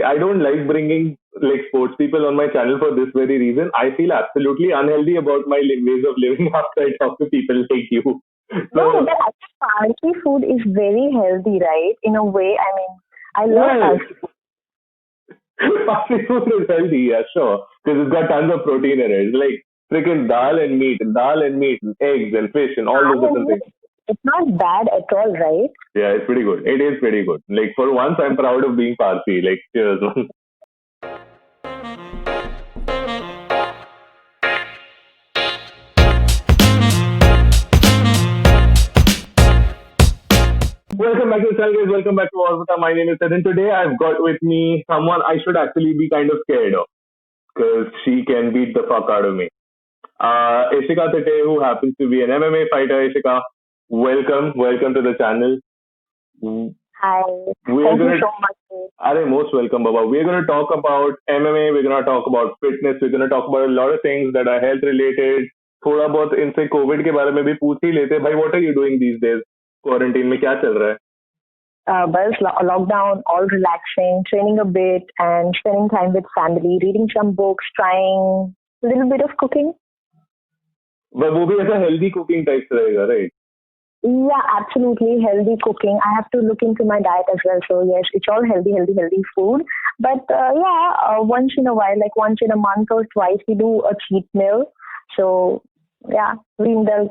I don't like bringing like sports people on my channel for this very reason. I feel absolutely unhealthy about my ways of living after I talk to people like you. No, So but actually fancy food is very healthy, right? In a way, I mean, I love well, fancy food. fast food is healthy, yeah, sure, because it's got tons of protein in it. It's like freaking dal and meat, and eggs and fish and all those Dal different and things. meat, it's not bad at all, right? Yeah, it's pretty good. It is pretty good. Like for once, I'm proud of being Parsi. Like cheers, man. Welcome back to the channel, guys. Welcome back to Bata. My name is Sid, and today I've got with me someone I should actually be kind of scared of because she can beat the fuck out of me. Ishika Thite, who happens to be an MMA fighter. Ishika, welcome to the channel. Hi. We're Thank you gonna, so much. are most welcome, Baba. We're gonna talk about MMA. We're gonna talk about fitness. We're gonna talk about a lot of things that are health related. थोड़ा बहुत इनसे Covid के बारे में भी पूछ ही लेते भाई. What are you doing these days? Quarantine में क्या चल रहा है? But lockdown, all relaxing, training a bit, and spending time with family, reading some books, trying a little bit of cooking. But वो भी ऐसा healthy cooking type से रहेगा, right? Yeah, absolutely healthy cooking. I have to look into my diet as well. So yes, it's all healthy food. But once in a while, like once in a month or twice, we do a cheat meal. So yeah, we indulge.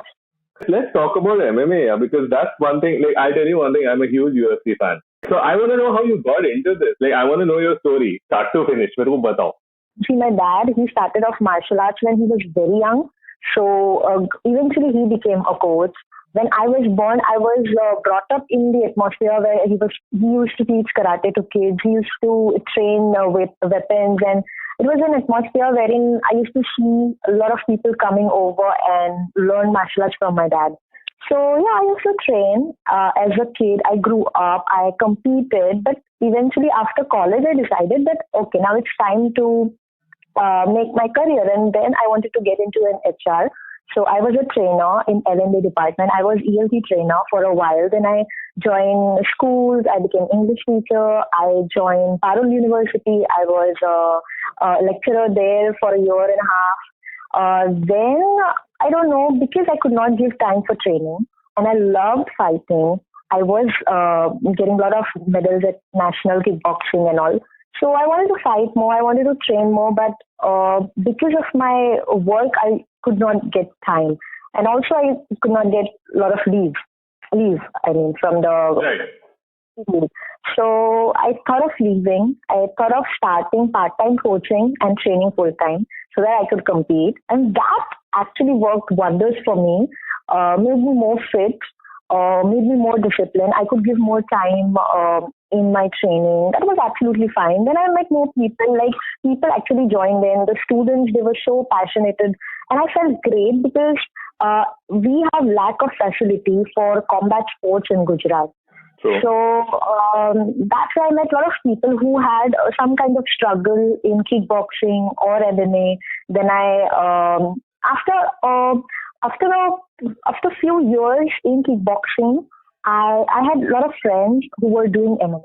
Let's talk about MMA, yeah, because that's one thing. Like, I'll tell you one thing, I'm a huge UFC fan. So I want to know how you got into this. Like, I want to know your story, start to finish. मेरे को बताओ. See, my dad, he started off martial arts when he was very young. So eventually he became a coach. When I was born, I was brought up in the atmosphere where he used to teach karate to kids. He used to train with weapons, and it was an atmosphere wherein I used to see a lot of people coming over and learn martial arts from my dad. So yeah, I used to train as a kid. I grew up, I competed, but eventually after college, I decided that okay, now it's time to make my career, and then I wanted to get into an HR. So I was a trainer in L&D department. I was ELT trainer for a while. Then I joined schools. I became English teacher. I joined Parul University. I was a lecturer there for a year and a half. Then I don't know, because I could not give time for training, and I loved fighting. I was getting a lot of medals at national kickboxing and all. So I wanted to fight more. I wanted to train more, but because of my work, I could not get time, and also I could not get a lot of leave. I mean, from the Right. So I thought of leaving. I thought of starting part-time coaching and training full-time so that I could compete, and that actually worked wonders for me. Made me more fit, made me more disciplined. I could give more time in my training. That was absolutely fine. Then I met more people, like people actually joined in. The students, they were so passionate. And I felt great because we have lack of facility for combat sports in Gujarat. So, So that's why I met a lot of people who had some kind of struggle in kickboxing or MMA. Then after a few years in kickboxing, I had a lot of friends who were doing MMA.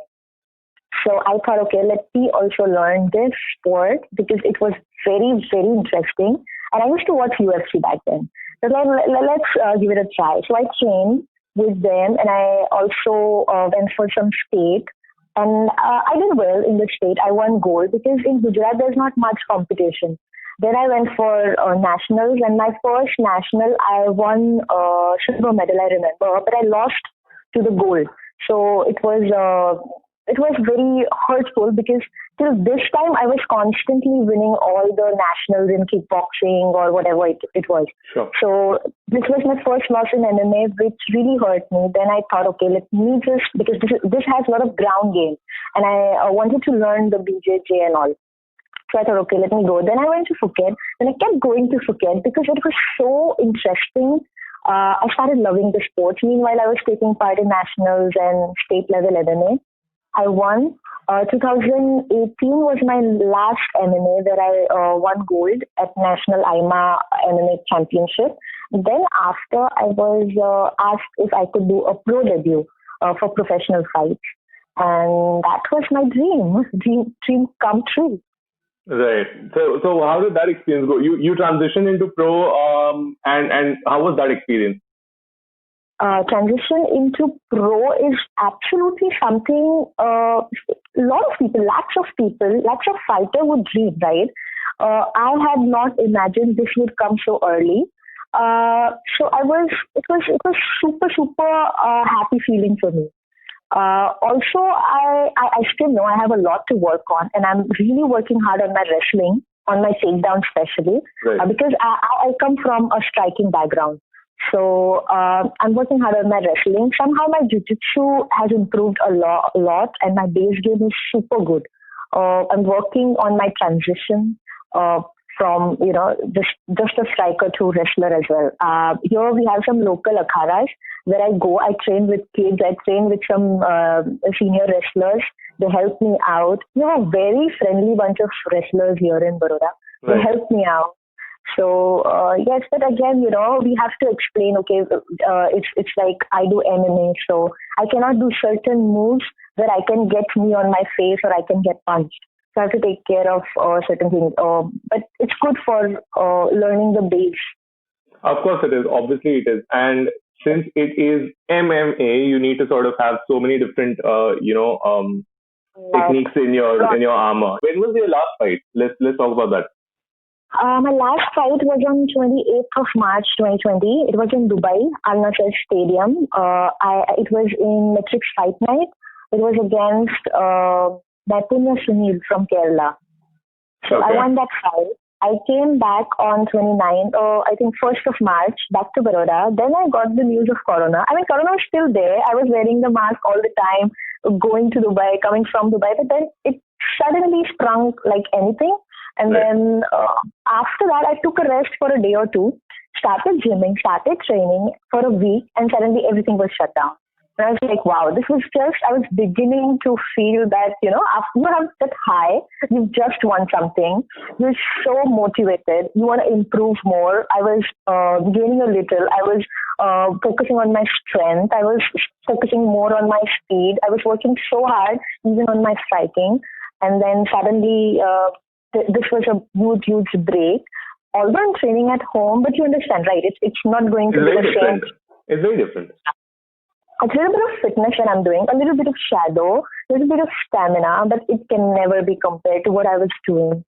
So I thought, okay, let me also learn this sport because it was very interesting. And I used to watch UFC back then. So let's give it a try. So I trained with them, and I also went for some state. And I did well in the state. I won gold because in Gujarat there's not much competition. Then I went for nationals, and my first national I won silver medal. I remember, but I lost to the gold. So it was very hurtful because till this time I was constantly winning all the nationals in kickboxing or whatever it was. sure. So this was my first loss in MMA, which really hurt me. Then I thought, okay, let me just, because this has a lot of ground game, and I wanted to learn the BJJ and all. So I thought, okay, let me go. Then I went to Phuket. Then I kept going to Phuket because it was so interesting. I started loving the sports. Meanwhile, I was taking part in nationals and state level MMA. I won. 2018 was my last MMA where I won gold at National IMA MMA Championship. Then after I was asked if I could do a pro debut for professional fights. And that was my dream come true. Right. So how did that experience go? You transitioned into pro, and how was that experience? Transition into pro is absolutely something a lot of people, lakhs of fighter would dream, right? I had not imagined this would come so early. So it was super happy feeling for me. Also, I still know I have a lot to work on, and I'm really working hard on my wrestling, on my takedown especially, Right. because I come from a striking background. So I'm working hard on my wrestling. Somehow my jiu-jitsu has improved a lot, and my base game is super good. I'm working on my transition uh, from just a striker to wrestler as well. Here we have some local akharas where I go. I train with kids. I train with some senior wrestlers. They help me out. A very friendly bunch of wrestlers here in Baroda. They Right. help me out. So yes, but again, we have to explain. Okay, it's like I do MMA, so I cannot do certain moves where I can get me on my face or I can get punched. So I have to take care of certain things. But it's good for learning the base. Of course it is. Obviously it is. And since it is MMA, you need to sort of have so many different, Uh, techniques in your armor. When was your last fight? Let's talk about that. my last fight was on 28th of March 2020. It was in Dubai, Al Nassr Stadium. It was in Matrix Fight Night. It was against Bata Sunil from Kerala. So I Okay. won that fight. I came back on 29th, I think 1st of March, back to Baroda. Then I got the news of Corona. I mean, Corona was still there. I was wearing the mask all the time, going to Dubai, coming from Dubai. But then it suddenly sprung like anything. And Right. then after that, I took a rest for a day or two, started gymming, started training for a week, and suddenly everything was shut down. And I was like, wow, this was just, I was beginning to feel that, after you have that high, you've just won something. You're so motivated. You want to improve more. I was gaining a little. I was focusing on my strength. I was focusing more on my speed. I was working so hard, even on my striking. And then suddenly, this was a huge break. Although I'm training at home, but you understand, right? It's not going It's to be very the same. different. It's very different. A little bit of fitness that I'm doing, a little bit of shadow, a little bit of stamina, but it can never be compared to what I was doing.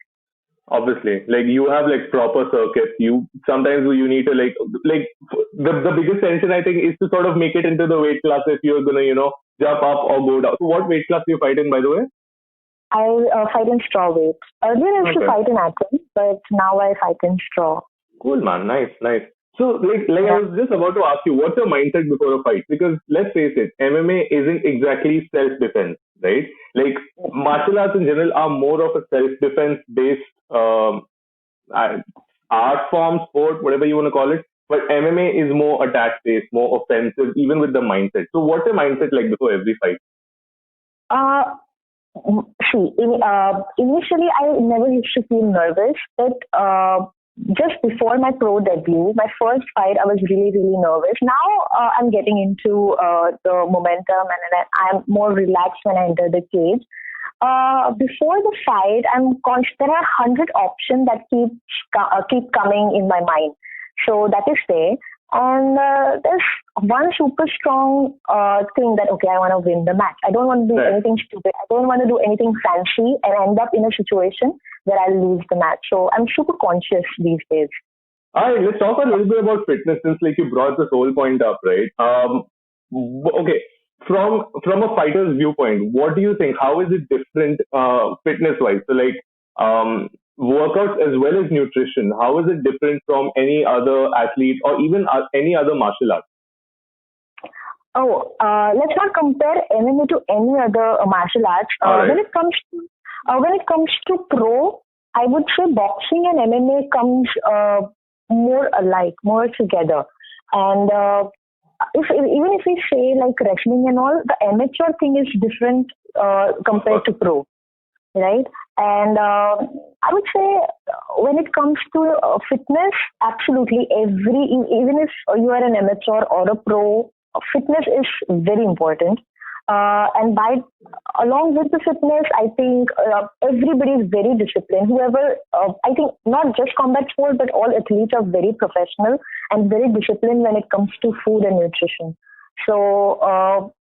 Obviously, like you have like proper circuits. You sometimes you need to like the biggest tension I think is to sort of make it into the weight class if you're gonna jump up or go down. So what weight class do you fight in, by the way? I fight in straw weights. Earlier I used to Okay. fight in atom, but now I fight in straw. Cool, man. Nice, nice. So, like I Yeah. was just about to ask you, what's your mindset before a fight? Because let's face it, MMA isn't exactly self-defense, right? Like martial arts in general are more of a self-defense based uh, art form, sport, whatever you want to call it. But MMA is more attack based, more offensive, even with the mindset. So, what's your mindset like before every fight? Uh, See, initially I never used to feel nervous, but just before my pro debut, my first fight, I was really nervous. Now I'm getting into the momentum, and then I'm more relaxed when I enter the cage. Before the fight, there are 100 options that keep coming in my mind. So that is there. And there's one super strong thing that, okay, I want to win the match. I don't want to do Right. anything stupid. I don't want to do anything fancy and end up in a situation where I lose the match. So I'm super conscious these days. All right, let's talk a little bit about fitness since like you brought this whole point up, right? Okay, from a fighter's viewpoint, what do you think? How is it different fitness wise? So like workouts as well as nutrition. How is it different from any other athlete or even any other martial art? Oh, let's not compare MMA to any other martial arts. All right, When it comes to pro, I would say boxing and MMA comes more alike, more together. And even if we say like wrestling and all, the amateur thing is different of course. compared to pro, right? And I would say when it comes to fitness, absolutely even if you are an amateur or a pro, fitness is very important. And along with the fitness, I think everybody is very disciplined. Whoever, I think not just combat sport, but all athletes are very professional and very disciplined when it comes to food and nutrition. So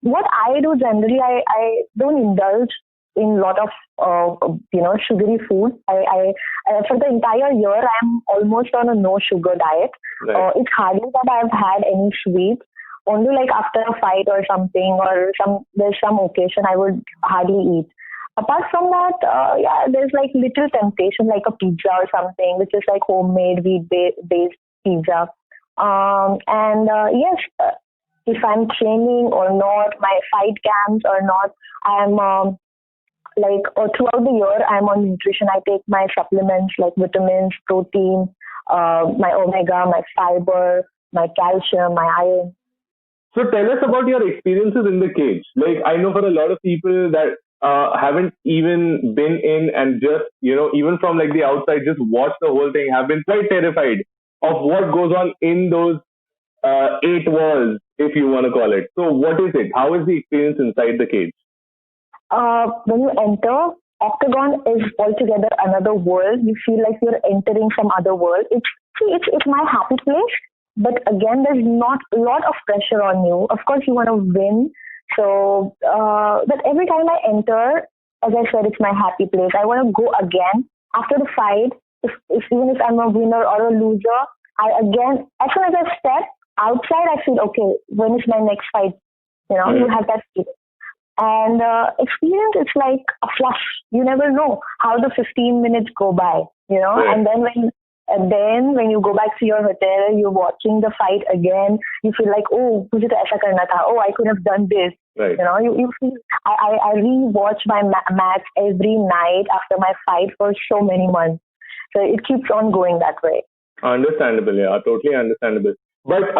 what I do generally, I don't indulge in a lot of sugary food. I for the entire year I'm almost on a no sugar diet. Right. It's hardly that I've had any sweets. Only like after a fight or something, or there's some occasion I would hardly eat. Apart from that, there's like little temptation, like a pizza or something, which is like homemade wheat-based pizza. And yes, if I'm training or not, my fight camps or not, I'm throughout the year, I'm on nutrition. I take my supplements like vitamins, protein, my omega, my fiber, my calcium, my iron. So tell us about your experiences in the cage. Like, I know for a lot of people that haven't even been in and just, even from like the outside, just watch the whole thing, have been quite terrified of what goes on in those eight walls, if you want to call it. So what is it? How is the experience inside the cage? When you enter, Octagon is altogether another world. You feel like you're entering some other world. It's my happy place. But again, there's not a lot of pressure on you. Of course, you want to win. So, but every time I enter, as I said, it's my happy place. I want to go again after the fight. Even if I'm a winner or a loser, as soon as I step outside, I feel okay. When is my next fight? You have that feeling. And experience, it's like a flash. You never know how the 15 minutes go by. Right. And then when you go back to your hotel, you're watching the fight again. You feel like, oh, mujhe to aisa karna tha. Oh, I could have done this. Right. You feel. I re-watch my match every night after my fight for so many months. So it keeps on going that way. Understandable, yeah, totally understandable. But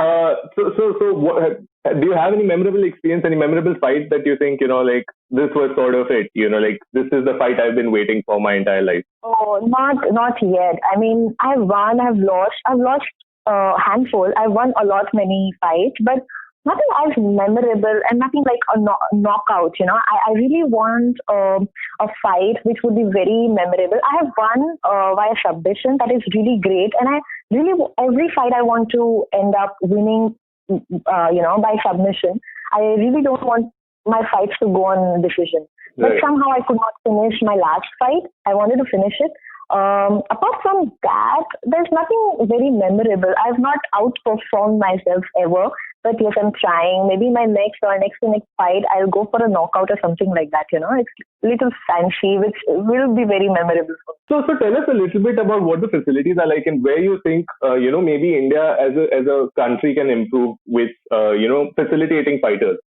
so what, do you have any memorable experience, any memorable fight that you think, like this was sort of it, like this is the fight I've been waiting for my entire life? Oh, not yet. I mean, I've won, I've lost a handful. I've won many fights, but nothing as memorable and nothing like a knockout. I really want a fight which would be very memorable. I have won via submission. That is really great, and I really every fight I want to end up winning. By submission. I really don't want my fights to go on decision. But Right. somehow I could not finish my last fight. I wanted to finish it. Apart from that, there's nothing very memorable. I've not outperformed myself ever. But yes, I'm trying. Maybe my next to next fight, I'll go for a knockout or something like that. It's a little fancy, which will be very memorable for me. So tell us a little bit about what the facilities are like and where you think, maybe India as a country can improve with, facilitating fighters.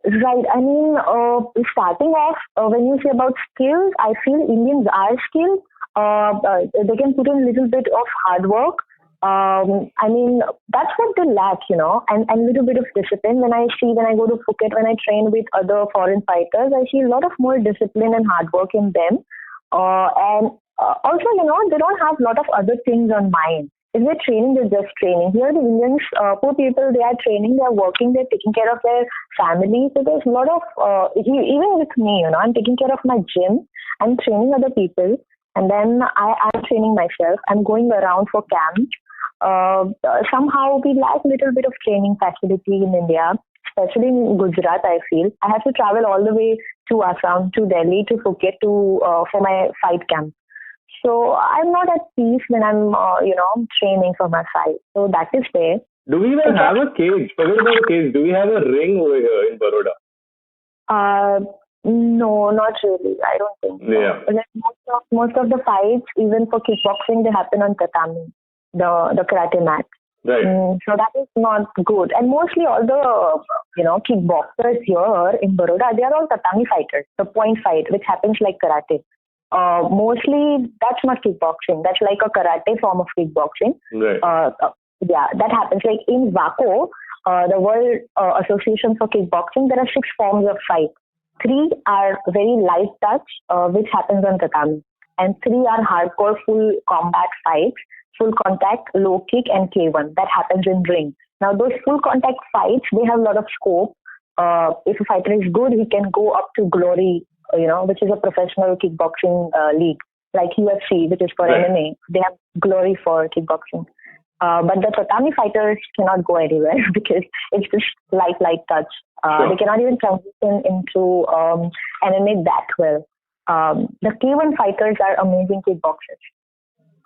Right. I mean, starting off, when you say about skills, I feel Indians are skilled. They can put in a little bit of hard work. I mean, that's what they lack, and a little bit of discipline. When I go to Phuket, when I train with other foreign fighters, I see a lot of more discipline and hard work in them. And also, they don't have a lot of other things on mind. If they're training, they're just training. Here, the Indians, poor people, they are training, they're working, they're taking care of their family. So there's a lot of, even with me, I'm taking care of my gym, I'm training other people, and then I'm training myself. I'm going around for camps. Somehow we lack a little bit of training facility in India, especially in Gujarat, I feel. I have to travel all the way to Assam, to Delhi, to Phuket for my fight camp. So I'm not at peace when I'm, training for my fight. So that is there. Do we even have a cage? Forget about a cage. Do we have a ring over here in Baroda? No, not really. I don't think so. Yeah. Like most of the fights, even for kickboxing, they happen on tatami, the karate mat. Right. So that is not good. And mostly all the, kickboxers here in Baroda, they are all tatami fighters, the point fight, which happens like karate. Mostly that's not kickboxing. That's like a karate form of kickboxing. Right. That happens. Like in WACO, the World Association for Kickboxing, there are 6 forms of fight. 3 are very light touch, which happens on tatami. And 3 are hardcore full combat fights, full contact, low kick, and K1. That happens in ring. Now, those full contact fights, they have a lot of scope. if a fighter is good, he can go up to Glory, which is a professional kickboxing league, like UFC, which is for Right. MMA. They have Glory for kickboxing. But the tatami fighters cannot go anywhere because it's just light touch. Sure. They cannot even transition into MMA that well. The K1 fighters are amazing kickboxers.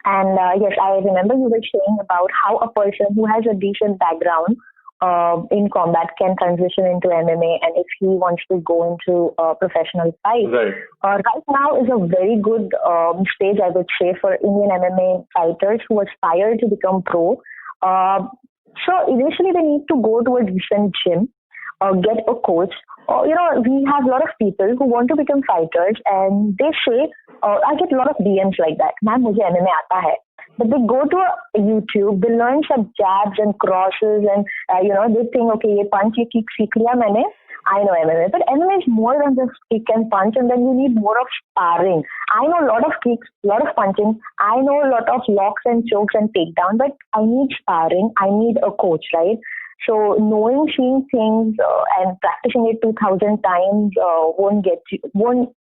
And yes, I remember you were saying about how a person who has a decent background in combat can transition into MMA, and if he wants to go into professional fight. Right. Right now is a very good stage, I would say, for Indian MMA fighters who aspire to become pro. So initially they need to go to a decent gym, get a coach. We have a lot of people who want to become fighters, and they say, I get a lot of DMs like that. Ma'am, mujhe MMA aata hai. But they go to YouTube, they learn some jabs and crosses, and they think, okay, ye punch, ye kick seekh liya maine. I know MMA, but MMA is more than just kick and punch, and then you need more of sparring. I know a lot of kicks, a lot of punching. I know a lot of locks and chokes and takedown, but I need sparring. I need a coach, right? So knowing, seeing things and practicing it 2,000 times won't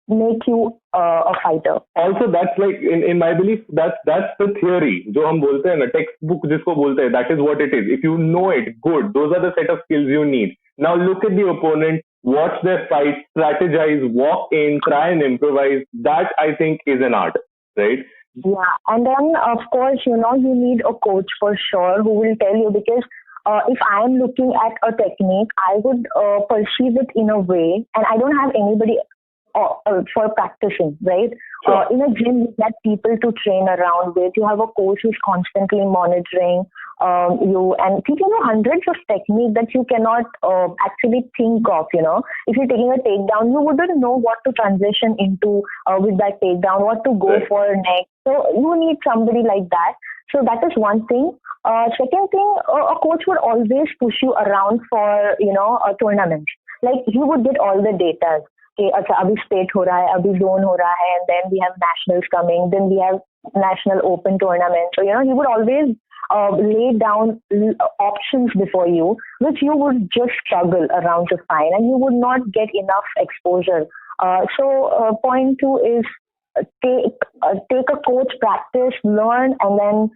make you a fighter. Also, that's like in my belief, that's the theory. जो हम बोलते हैं ना, textbook जिसको बोलते हैं, that is what it is. If you know it, good. Those are the set of skills you need. Now look at the opponent, watch their fight, strategize, walk in, try and improvise. That I think is an art, right? Yeah, and then of course, you need a coach for sure who will tell you, because if I am looking at a technique, I would perceive it in a way, and I don't have anybody for practicing, right? Sure. In a gym, you have people to train around with. You have a coach who's constantly monitoring you, and people know hundreds of techniques that you cannot actually think of. If you're taking a takedown, you wouldn't know what to transition into with that takedown, what to go Right. for next. So you need somebody like that. So that is one thing. Second thing, a coach would always push you around for tournaments. Like he would get all the data. Okay, अभी state हो रहा है, अभी zone हो रहा है, and then we have nationals coming, then we have national open tournament. So he would always lay down options before you, which you would just struggle around to find, and you would not get enough exposure. So point two is take a coach, practice, learn, and then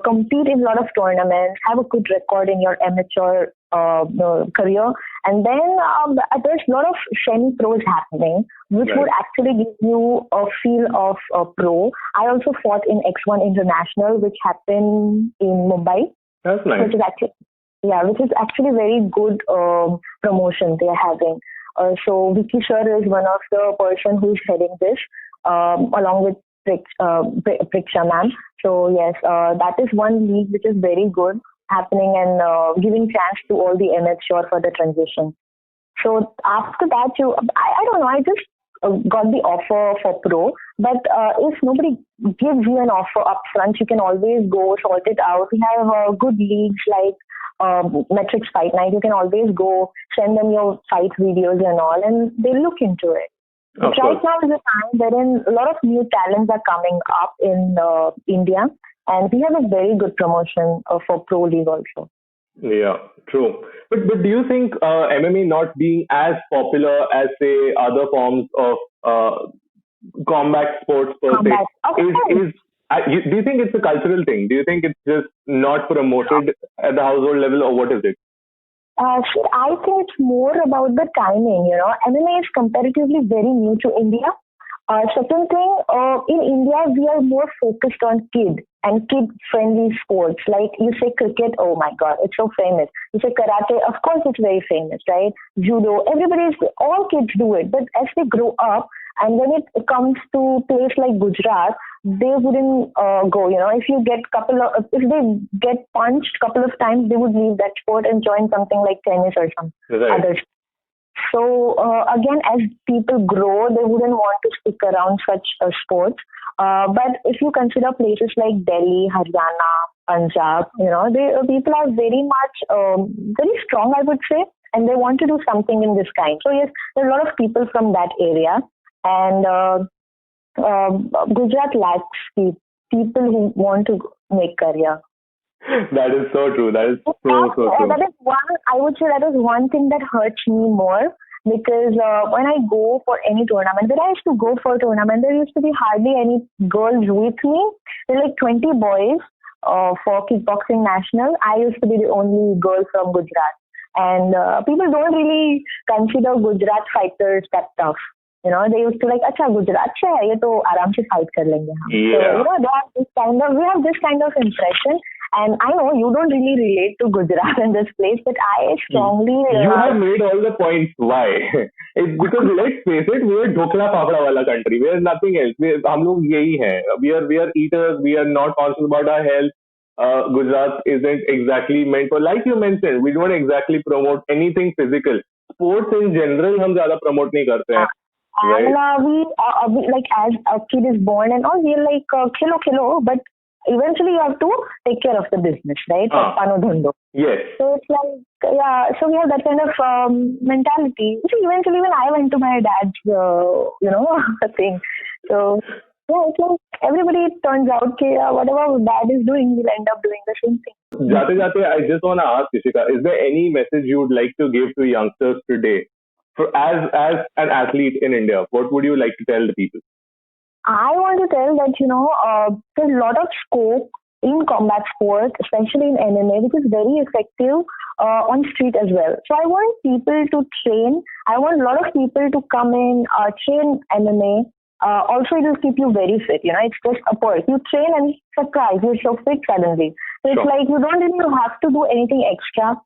compete in a lot of tournaments, have a good record in your amateur career, and then there's a lot of semi-pros happening, which Right. would actually give you a feel of a pro. I also fought in X1 International, which happened in Mumbai, That's nice. which is actually very good promotion they are having. So Vicky sir is one of the person who's heading this, along with Priksha ma'am. So yes, that is one league which is very good happening, and giving chance to all the amateur for the transition. So after that, I don't know, I just got the offer for pro, but if nobody gives you an offer up front, you can always go sort it out. We have good leagues like Metrics Fight Night. You can always go send them your fight videos and all, and they look into it. But right now is a time wherein a lot of new talents are coming up in India, and we have a very good promotion for Pro League also. Yeah, true. But do you think MMA not being as popular as say other forms of combat sports per se is do you think it's a cultural thing? Do you think it's just not promoted at the household level, or what is it? I think it's more about the timing. MMA is comparatively very new to India. Second thing, in India, we are more focused on kid-friendly sports. Like you say cricket, oh my God, it's so famous. You say karate, of course it's very famous, right? Judo, all kids do it. But as they grow up, and when it comes to place like Gujarat, they wouldn't go. If they get punched a couple of times, they would leave that sport and join something like tennis or some other. So again, as people grow, they wouldn't want to stick around such sports. But if you consider places like Delhi, Haryana, Punjab, people are very much very strong, I would say, and they want to do something in this kind. So yes, there are a lot of people from that area, and Gujarat lacks people who want to make career. That is so true. That is so true. That is one, I would say that is one thing that hurts me more because when I go for any tournament, when I used to go for a tournament, there used to be hardly any girls with me. There were like 20 boys for kickboxing national. I used to be the only girl from Gujarat. And people don't really consider Gujarat fighters that tough. They used to like, अच्छा गुजरात से है ये तो आराम से fight कर लेंगे हम. So Yeah. they have this kind of we have this kind of impression, and I know you don't really relate to Gujarat in this place, but I strongly You have made all the points. Why? It's because let's face it, we are dhokla पापड़ा वाला country. We are nothing else. हम लोग यही हैं. We are eaters. We are not conscious about our health. Gujarat isn't exactly meant for, like you mentioned, we don't exactly promote anything physical. Sports in general हम ज़्यादा promote नहीं करते हैं, and right? we like as a kid is born and all we're like kilo kilo, but eventually you have to take care of the business, right? Pano dhundo. Yes. So it's like, yeah, so we have that kind of mentality. See, eventually when I went to my dad's, thing, so yeah, it's like everybody turns out okay, whatever dad is doing, we'll end up doing the same thing. जाते जाते, I just want to ask Ishika, is there any message you would like to give to youngsters today, as an athlete in India? What would you like to tell the people? I want to tell that, there's a lot of scope in combat sports, especially in MMA, which is very effective on street as well. So I want people to train. I want a lot of people to come in, train MMA. Also, it will keep you very fit. It's just a perk. You train and surprise, you're so fit suddenly. So it's like you don't really have to do anything extra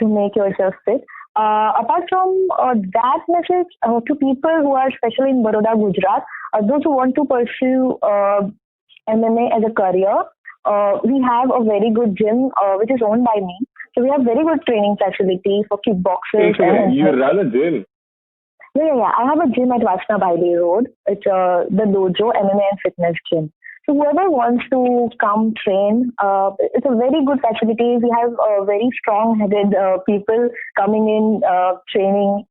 to make yourself fit. Apart from that message to people who are especially in Baroda, Gujarat, those who want to pursue MMA as a career, we have a very good gym which is owned by me. So we have very good training facility for kickboxers. You run a gym? Yeah. I have a gym at Vasna Bailey Road. It's the Dojo MMA and Fitness Gym. So whoever wants to come train, it's a very good facility. We have very strong-headed people coming in training.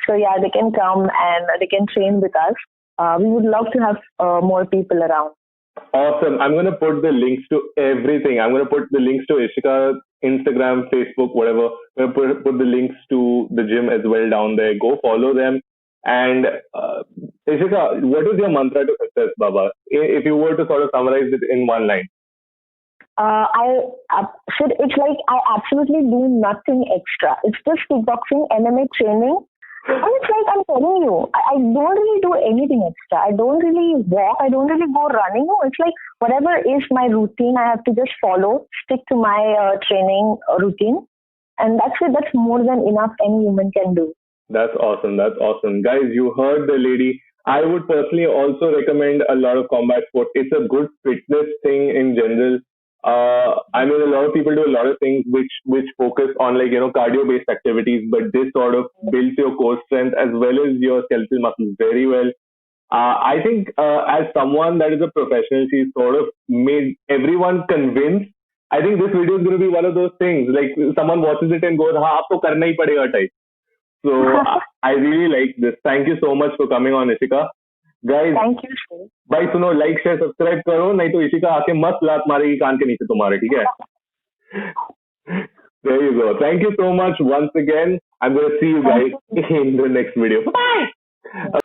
So yeah, they can come and they can train with us. We would love to have more people around. Awesome. I'm going to put the links to everything. I'm going to put the links to Ishika, Instagram, Facebook, whatever. I'm going to put the links to the gym as well down there. Go follow them. And Ishika, what is your mantra to success, Baba? If you were to sort of summarize it in one line. It's like I absolutely do nothing extra. It's just kickboxing, MMA training. And it's like I'm telling you, I don't really do anything extra. I don't really walk. I don't really go running. No, it's like whatever is my routine, I have to just follow, stick to my training routine. And that's it. That's more than enough any human can do. That's awesome. That's awesome. Guys, you heard the lady. I would personally also recommend a lot of combat sports. It's a good fitness thing in general. I mean, a lot of people do a lot of things which focus on cardio based activities, but this sort of builds your core strength as well as your skeletal muscles very well. I think as someone that is a professional, she's sort of made everyone convinced. I think this video is going to be one of those things like someone watches it and goes, "हाँ, अब तो करना ही पड़ेगा" type. So I really like this. Thank you so much for coming on, Ishika. Guys, thank you, sir. भाई सुनो, like share subscribe करो, नहीं तो इशिका आके मस्त लात मारेगी कान के नीचे तुम्हारे, ठीक है? There you go. Thank you so much once again. I'm going to see you guys in the next video. Bye.